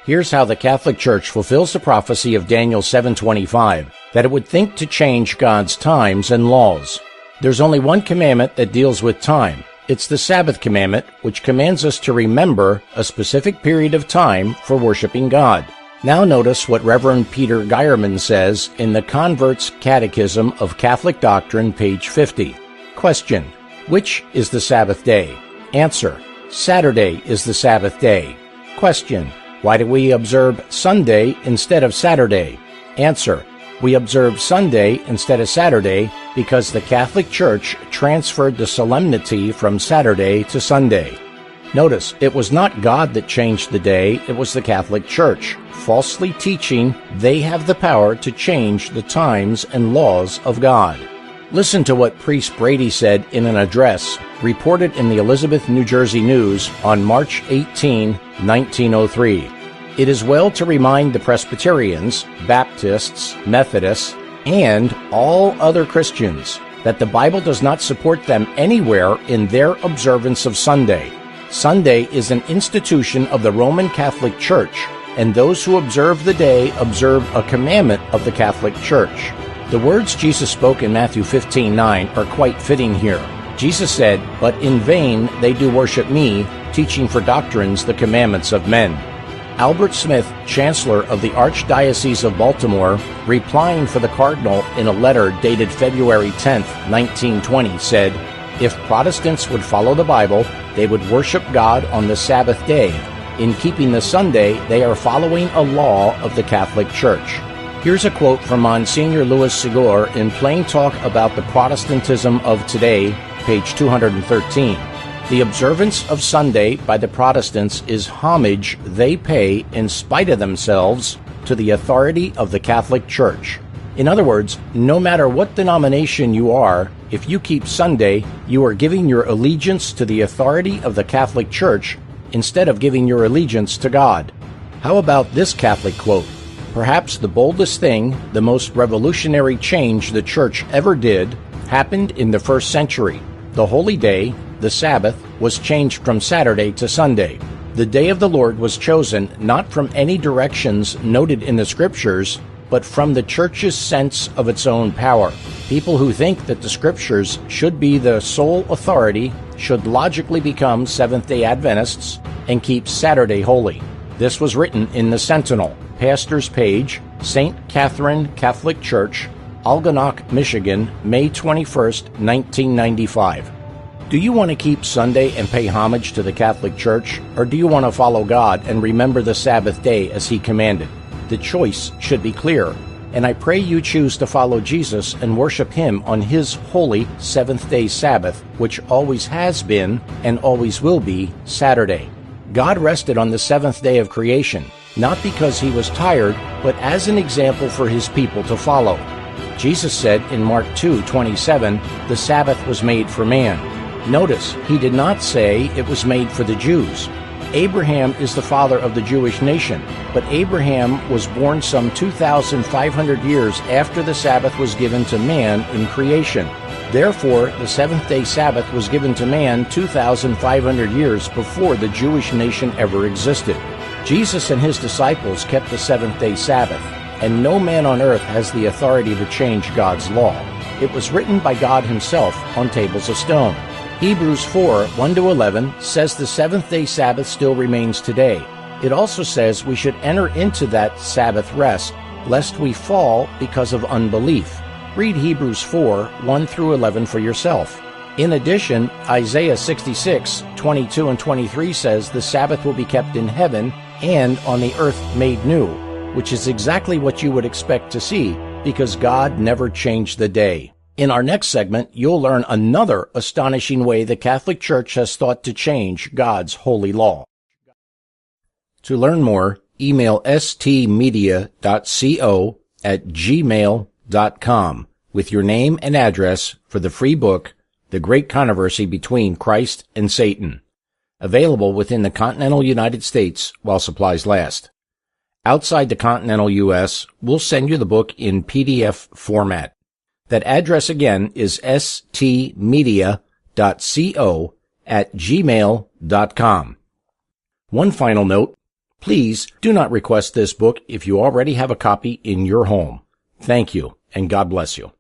Here's how the Catholic Church fulfills the prophecy of Daniel 7:25, that it would think to change God's times and laws. There's only one commandment that deals with time. It's the Sabbath commandment, which commands us to remember a specific period of time for worshiping God. Now notice what Reverend Peter Geierman says in the Convert's Catechism of Catholic Doctrine, page 50. Question: which is the Sabbath day? Answer: Saturday is the Sabbath day. Question: why do we observe Sunday instead of Saturday? Answer: we observe Sunday instead of Saturday because the Catholic Church transferred the solemnity from Saturday to Sunday. Notice, it was not God that changed the day, it was the Catholic Church, falsely teaching they have the power to change the times and laws of God. Listen to what Priest Brady said in an address reported in the Elizabeth, New Jersey News on March 18, 1903. It is well to remind the Presbyterians, Baptists, Methodists, and all other Christians that the Bible does not support them anywhere in their observance of Sunday. Sunday is an institution of the Roman Catholic Church, and those who observe the day observe a commandment of the Catholic Church. The words Jesus spoke in Matthew 15:9 are quite fitting here. Jesus said, "But in vain they do worship me, teaching for doctrines the commandments of men." Albert Smith, Chancellor of the Archdiocese of Baltimore, replying for the Cardinal in a letter dated February 10, 1920, said, "If Protestants would follow the Bible, they would worship God on the Sabbath day. In keeping the Sunday, they are following a law of the Catholic Church." Here's a quote from Monsignor Louis Segor in Plain Talk About the Protestantism of Today, page 213. The observance of Sunday by the Protestants is homage they pay in spite of themselves to the authority of the Catholic Church. In other words, no matter what denomination you are, if you keep Sunday, you are giving your allegiance to the authority of the Catholic Church instead of giving your allegiance to God. How about this Catholic quote? Perhaps the boldest thing, the most revolutionary change the Church ever did, happened in the first century. The holy day, the Sabbath, was changed from Saturday to Sunday. The day of the Lord was chosen not from any directions noted in the Scriptures, but from the Church's sense of its own power. People who think that the Scriptures should be the sole authority should logically become Seventh-day Adventists and keep Saturday holy. This was written in the Sentinel, Pastor's Page, St. Catherine Catholic Church, Algonac, Michigan, May 21, 1995. Do you want to keep Sunday and pay homage to the Catholic Church, or do you want to follow God and remember the Sabbath day as He commanded? The choice should be clear, and I pray you choose to follow Jesus and worship Him on His holy seventh-day Sabbath, which always has been and always will be Saturday. God rested on the seventh day of creation, not because He was tired, but as an example for His people to follow. Jesus said in Mark 2:27, "The Sabbath was made for man." Notice, He did not say it was made for the Jews. Abraham is the father of the Jewish nation, but Abraham was born some 2,500 years after the Sabbath was given to man in creation. Therefore, the seventh-day Sabbath was given to man 2,500 years before the Jewish nation ever existed. Jesus and His disciples kept the seventh-day Sabbath, and no man on earth has the authority to change God's law. It was written by God Himself on tables of stone. Hebrews 4:1-11 says the seventh-day Sabbath still remains today. It also says we should enter into that Sabbath rest, lest we fall because of unbelief. Read Hebrews 4:1-11 for yourself. In addition, Isaiah 66:22 and 23 says the Sabbath will be kept in heaven and on the earth made new, which is exactly what you would expect to see, because God never changed the day. In our next segment, you'll learn another astonishing way the Catholic Church has thought to change God's holy law. To learn more, email stmedia.co@gmail.com with your name and address for the free book, The Great Controversy Between Christ and Satan, available within the continental United States while supplies last. Outside the continental U.S., we'll send you the book in PDF format. That address again is stmedia.co@gmail.com. One final note, Please do not request this book if you already have a copy in your home. Thank you, and God bless you.